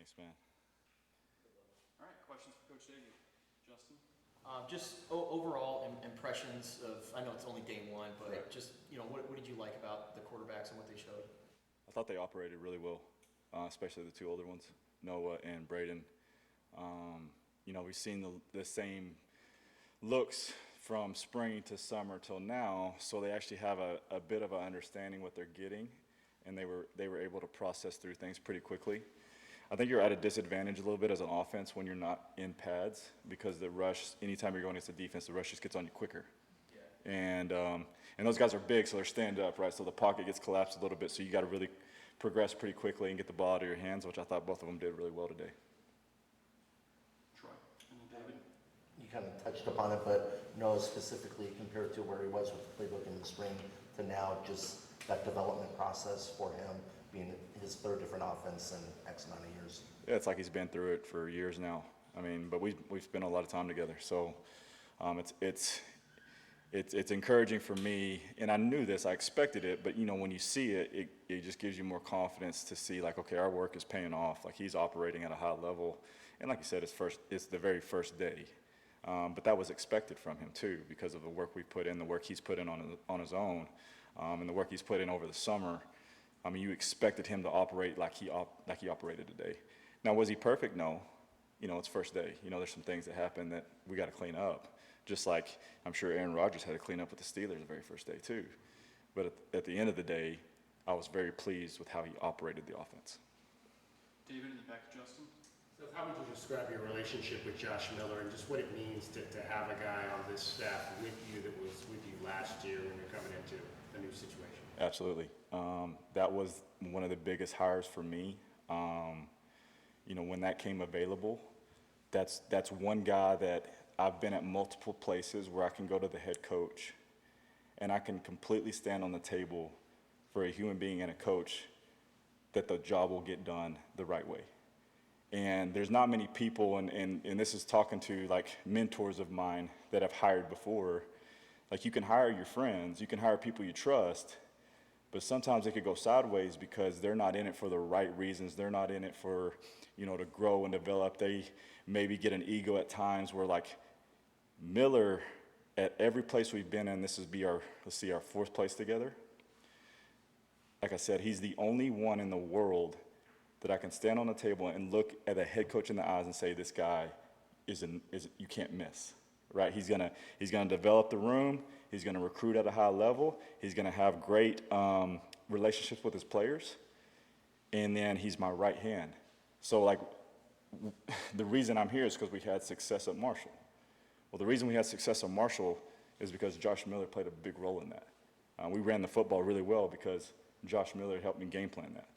Thanks, man. All right, questions for Coach Doege. Justin? Just overall impressions of, I know it's only day one, but Right. just, what did you like about the quarterbacks and what they showed? I thought they operated really well, especially the two older ones, Noah and Braden. We've seen the same looks from spring to summer till now, so they actually have a bit of an understanding what they're getting, and they were able to process through things pretty quickly. I think you're at a disadvantage a little bit as an offense when you're not in pads, because the rush, anytime you're going against a defense, the rush just gets on you quicker. Yeah. And those guys are big, so they're stand up, right? So the pocket gets collapsed a little bit, so you got to really progress pretty quickly and get the ball out of your hands, which I thought both of them did really well today. Troy? And then David? You kind of touched upon it, but Noah specifically compared to where he was with the playbook in the spring to now, just that development process for him being his third different offense in X amount of years. Yeah, it's like he's been through it for years now. But we've spent a lot of time together, so it's encouraging for me. And I knew this, I expected it, but when you see it, it just gives you more confidence to see, like, okay, our work is paying off. Like, he's operating at a high level, and like you said, it's the very first day. But that was expected from him too, because of the work we put in, the work he's put in on his own, and the work he's put in over the summer. You expected him to operate like he operated today. Now, was he perfect? No. It's first day. There's some things that happen that we got to clean up. Just like I'm sure Aaron Rodgers had to clean up with the Steelers the very first day too. But at the end of the day, I was very pleased with how he operated the offense. David, and then back to Justin. So how would you describe your relationship with Josh Miller and just what it means to have a guy on this staff with you that was with you last year when you're coming into a new situation? Absolutely. That was one of the biggest hires for me. When that came available, that's one guy that I've been at multiple places where I can go to the head coach and I can completely stand on the table for a human being and a coach that the job will get done the right way. And there's not many people, and this is talking to like mentors of mine that I've hired before. Like, you can hire your friends, you can hire people you trust, but sometimes it could go sideways because they're not in it for the right reasons. They're not in it for, to grow and develop. They maybe get an ego at times where, like, Miller, at every place we've been in, this is our fourth place together. Like I said, he's the only one in the world that I can stand on the table and look at a head coach in the eyes and say, this guy is you can't miss, right? He's gonna develop the room. He's gonna recruit at a high level. He's gonna have great relationships with his players, and then he's my right hand. So, like, the reason I'm here is because we had success at Marshall. Well, the reason we had success at Marshall is because Josh Miller played a big role in that. We ran the football really well because Josh Miller helped me game plan that.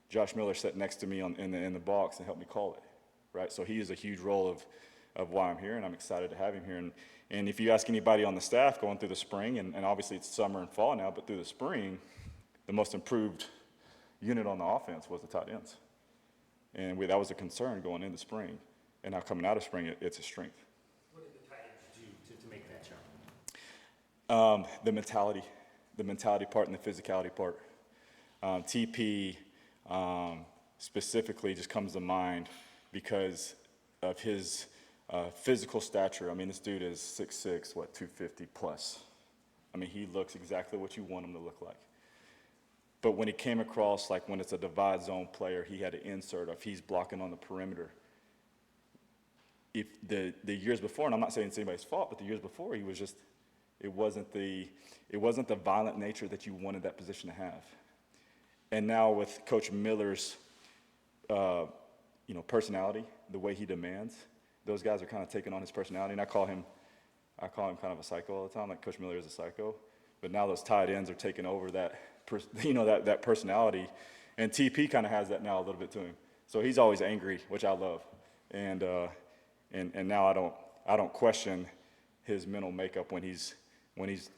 Josh Miller sat next to me in the box and helped me call it, right? So he is a huge role of why I'm here, and I'm excited to have him here. And if you ask anybody on the staff going through the spring, and obviously it's summer and fall now, but through the spring, the most improved unit on the offense was the tight ends. And that was a concern going into spring. And now coming out of spring, it's a strength. What did the tight ends do to make that jump? The mentality part and the physicality part. TP specifically just comes to mind because of his physical stature. This dude is 6'6", 250 plus. He looks exactly what you want him to look like. But when he came across, like when it's a divide zone player, he had to insert if he's blocking on the perimeter. If the years before, and I'm not saying it's anybody's fault, but the years before, he was just, it wasn't the violent nature that you wanted that position to have. And now with Coach Miller's, personality, the way he demands, those guys are kind of taking on his personality. And I call him kind of a psycho all the time, like Coach Miller is a psycho. But now those tight ends are taking over that personality. And TP kind of has that now a little bit to him. So he's always angry, which I love. And now I don't question his mental makeup when he's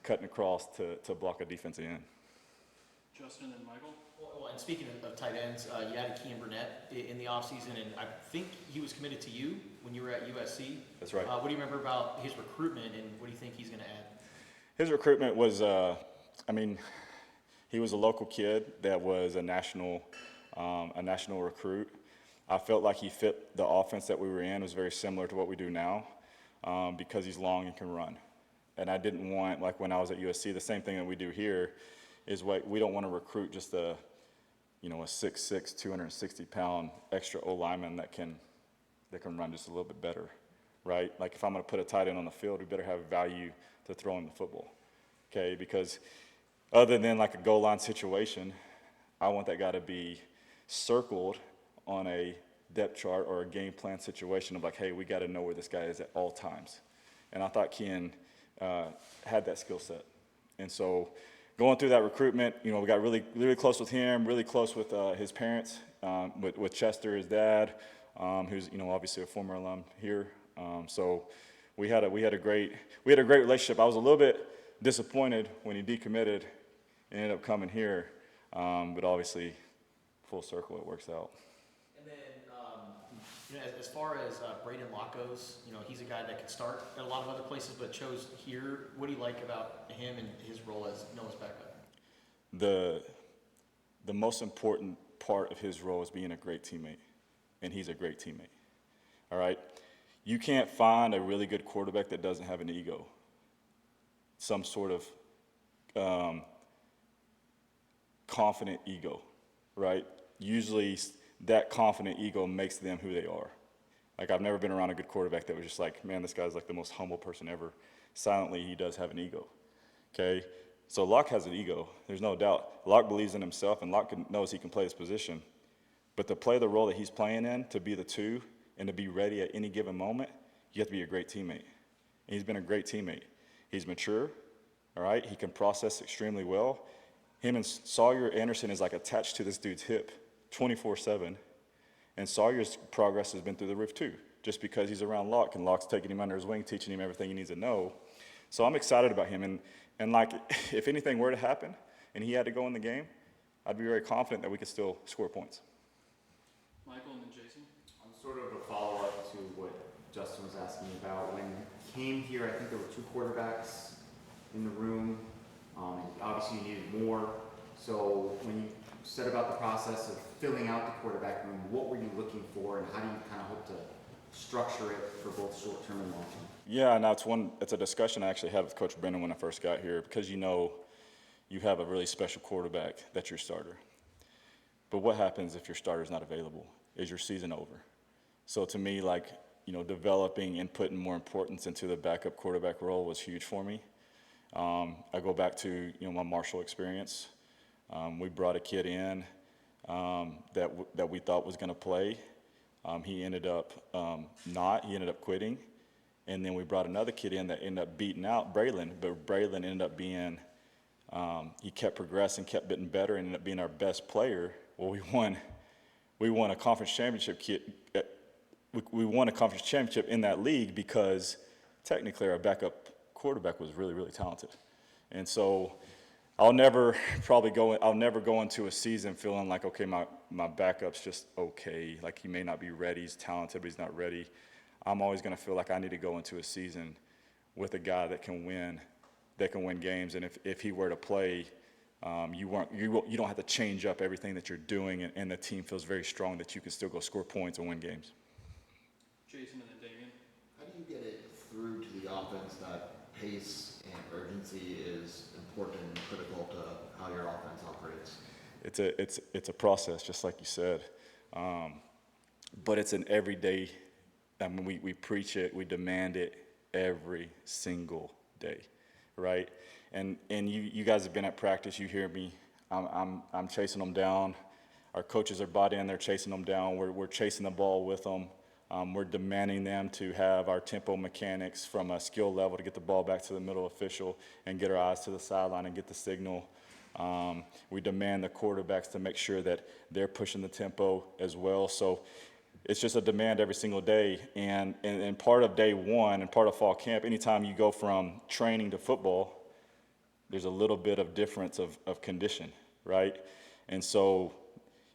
cutting across to block a defensive end. Justin and then Michael. Well, and speaking of tight ends, you added Ken Bernett in the offseason, and I think he was committed to you when you were at USC. That's right. What do you remember about his recruitment, and what do you think he's going to add? His recruitment was, he was a local kid that was a national recruit. I felt like he fit the offense that we were in. It was very similar to what we do now because he's long and can run. And I didn't want, like when I was at USC, the same thing that we do here is we don't want to recruit just a 6'6", 260-pound extra O-lineman that can run just a little bit better, right? Like if I'm going to put a tight end on the field, we better have value to throw him the football, okay? Because other than like a goal line situation, I want that guy to be circled on a depth chart or a game plan situation of like, hey, we got to know where this guy is at all times. And I thought Ken had that skill set. And so going through that recruitment, we got really, really close with him, really close with his parents, with Chester, his dad, who's obviously a former alum here. So we had a great relationship. I was a little bit disappointed when he decommitted and ended up coming here, but obviously full circle it works out. And then, as far as Braden Lock goes, he's a guy that could start at a lot of other places, but chose here. What do you like about him and his role as Noah's backup? The most important part of his role is being a great teammate, and he's a great teammate. All right? You can't find a really good quarterback that doesn't have an ego, some sort of confident ego, right? Usually that confident ego makes them who they are. Like I've never been around a good quarterback that was just like, man, this guy's like the most humble person ever. Silently, he does have an ego, okay? So Locke has an ego, there's no doubt. Locke believes in himself, and Locke knows he can play his position. But to play the role that he's playing in, to be the two, and to be ready at any given moment, you have to be a great teammate. And he's been a great teammate. He's mature, all right? He can process extremely well. Him and Sawyer Anderson is like attached to this dude's hip 24/7. And Sawyer's progress has been through the roof too, just because he's around Locke, and Locke's taking him under his wing, teaching him everything he needs to know. So I'm excited about him. And like, if anything were to happen and he had to go in the game, I'd be very confident that we could still score points. Michael and then Jason. Sort of a follow-up to what Justin was asking about. When he came here, I think there were 2 quarterbacks in the room. Obviously, you needed more. So when you set about the process of filling out the quarterback room, what were you looking for, and how do you kind of hope to structure it for both short-term and long-term? Yeah, now it's a discussion I actually had with Coach Brennan when I first got here, because you have a really special quarterback that's your starter. But what happens if your starter's not available? Is your season over? So to me, developing and putting more importance into the backup quarterback role was huge for me. I go back to my Marshall experience. We brought a kid in that we thought was going to play. He ended up not. He ended up quitting. And then we brought another kid in that ended up beating out Braylon. But Braylon ended up being, he kept progressing, kept getting better, and ended up being our best player. Well, we won a conference championship. We won a conference championship in that league because technically our backup quarterback was really, really talented. And so I'll never go into a season feeling like, okay, my backup's just okay. Like he may not be ready, he's talented, but he's not ready. I'm always going to feel like I need to go into a season with a guy that can win games. And if he were to play, you don't have to change up everything that you're doing, and the team feels very strong that you can still go score points and win games. Jason and then Damian. How do you get it through to the offense that pace and urgency is important and critical to how your offense operates? It's a process, just like you said, but it's an everyday. I mean, we preach it, we demand it every single day, right? And you guys have been at practice. You hear me. I'm chasing them down. Our coaches are bought in. They're chasing them down. We're chasing the ball with them. We're demanding them to have our tempo mechanics from a skill level to get the ball back to the middle official and get our eyes to the sideline and get the signal. We demand the quarterbacks to make sure that they're pushing the tempo as well. So it's just a demand every single day. And part of day one and part of fall camp, anytime you go from training to football, there's a little bit of difference of condition, right? And so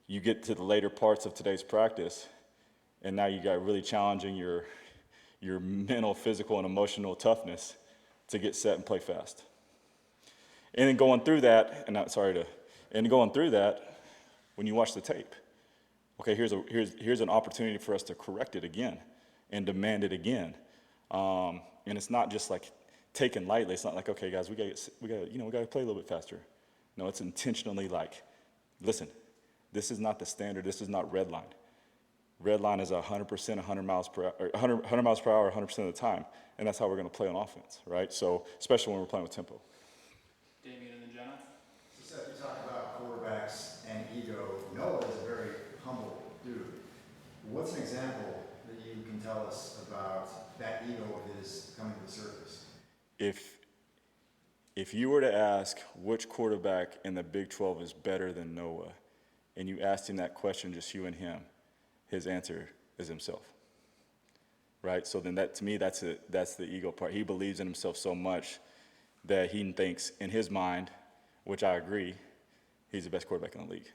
you get to the later parts of today's practice, and now you got really challenging your mental, physical, and emotional toughness to get set and play fast. And then going through that, when you watch the tape, Okay, here's an opportunity for us to correct it again and demand it again. And it's not just like taken lightly. It's not like, okay, guys, we gotta play a little bit faster. No, it's intentionally like, listen, this is not the standard. This is not red line. Red line is 100%, 100 miles per hour, 100 miles per hour, 100% of the time, and that's how we're going to play on offense, right? So, especially when we're playing with tempo. Damian and then Jenna. So Seth, you talk about quarterbacks and ego. Noah is a very humble dude. What's an example that you can tell us about that ego of his coming to the surface? If you were to ask which quarterback in the Big 12 is better than Noah, and you asked him that question, just you and him, his answer is himself, right? So then that, to me, that's the ego part. He believes in himself so much that he thinks in his mind, which I agree, he's the best quarterback in the league,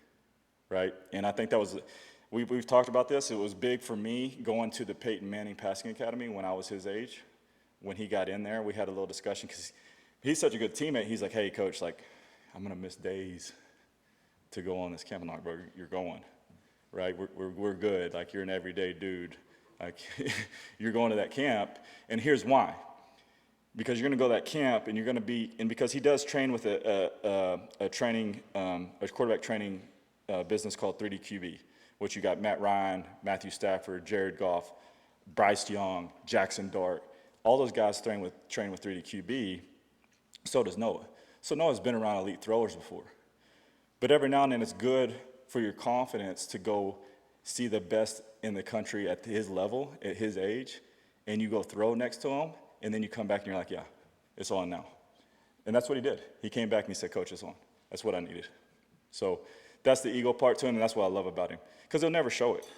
right? And I think that was, we've talked about this. It was big for me going to the Peyton Manning Passing Academy when I was his age. When he got in there, we had a little discussion because he's such a good teammate. He's like, hey, coach, like, I'm going to miss days to go on this camp. I'm like, bro, you're going. Right, we're good. Like, you're an everyday dude. Like, you're going to that camp, and here's why. Because you're going to go to that camp, and you're going to be, and because he does train with a quarterback training business called 3D QB, which you got Matt Ryan, Matthew Stafford, Jared Goff, Bryce Young, Jackson Dart. All those guys train with 3D QB. So does Noah. So Noah's been around elite throwers before, but every now and then it's good for your confidence to go see the best in the country at his level, at his age, and you go throw next to him, and then you come back and you're like, yeah, it's on now. And that's what he did. He came back and he said, coach, it's on. That's what I needed. So that's the ego part to him, and that's what I love about him. Because he'll never show it,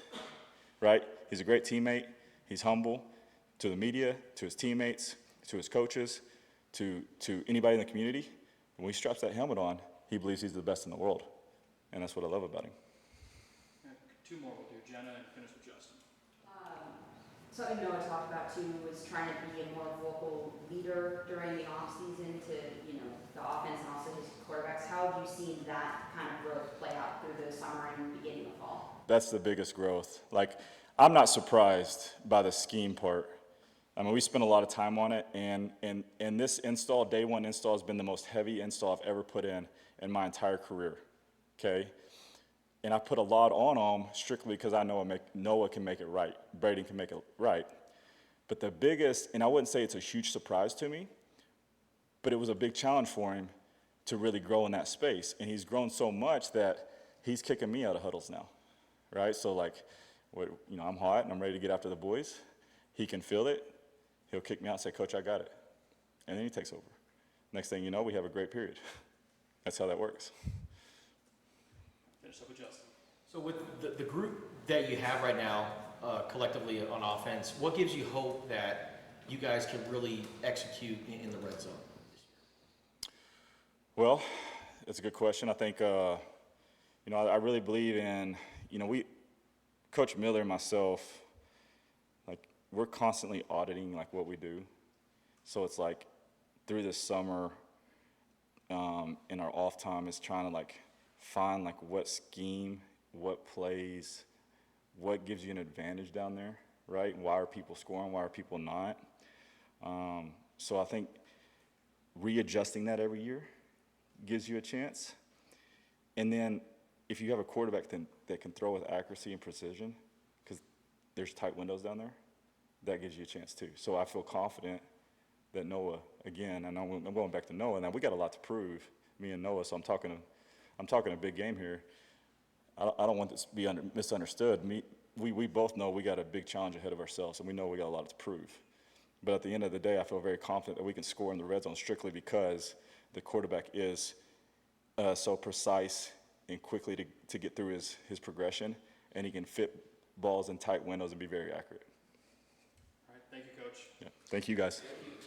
right? He's a great teammate. He's humble to the media, to his teammates, to his coaches, to anybody in the community. When he straps that helmet on, he believes he's the best in the world. And that's what I love about him. Two more we'll do. Jenna and finish with Justin. Something Noah talked about too was trying to be a more vocal leader during the off season to, the offense and also his quarterbacks. How have you seen that kind of growth play out through the summer and beginning of fall? That's the biggest growth. Like, I'm not surprised by the scheme part. I mean, we spent a lot of time on it, and this install, day one install, has been the most heavy install I've ever put in my entire career. Okay, and I put a lot on him strictly because I know Noah can make it right. Braden can make it right. But the biggest, and I wouldn't say it's a huge surprise to me, but it was a big challenge for him to really grow in that space. And he's grown so much that he's kicking me out of huddles now, right? So like, I'm hot and I'm ready to get after the boys. He can feel it. He'll kick me out and say, coach, I got it. And then he takes over. Next thing you know, we have a great period. That's how that works. Finish up with Justin. So with the group that you have right now, collectively on offense, what gives you hope that you guys can really execute in the red zone this year? Well, that's a good question. I think, I really believe in, Coach Miller and myself, like, we're constantly auditing, like, what we do. So it's like, through this summer, in our off time, is trying to, like, find, like, what scheme, what plays, what gives you an advantage down there, right? Why are people scoring? Why are people not? So I think readjusting that every year gives you a chance. And then if you have a quarterback that can throw with accuracy and precision, because there's tight windows down there, that gives you a chance too. So I feel confident that Noah, again, and I'm going back to Noah, now we got a lot to prove, me and Noah, so I'm talking a big game here. I don't want this to be misunderstood. We both know we got a big challenge ahead of ourselves, and we know we got a lot to prove. But at the end of the day, I feel very confident that we can score in the red zone strictly because the quarterback is so precise and quickly to get through his progression, and he can fit balls in tight windows and be very accurate. All right, thank you, Coach. Yeah. Thank you, guys. Thank you.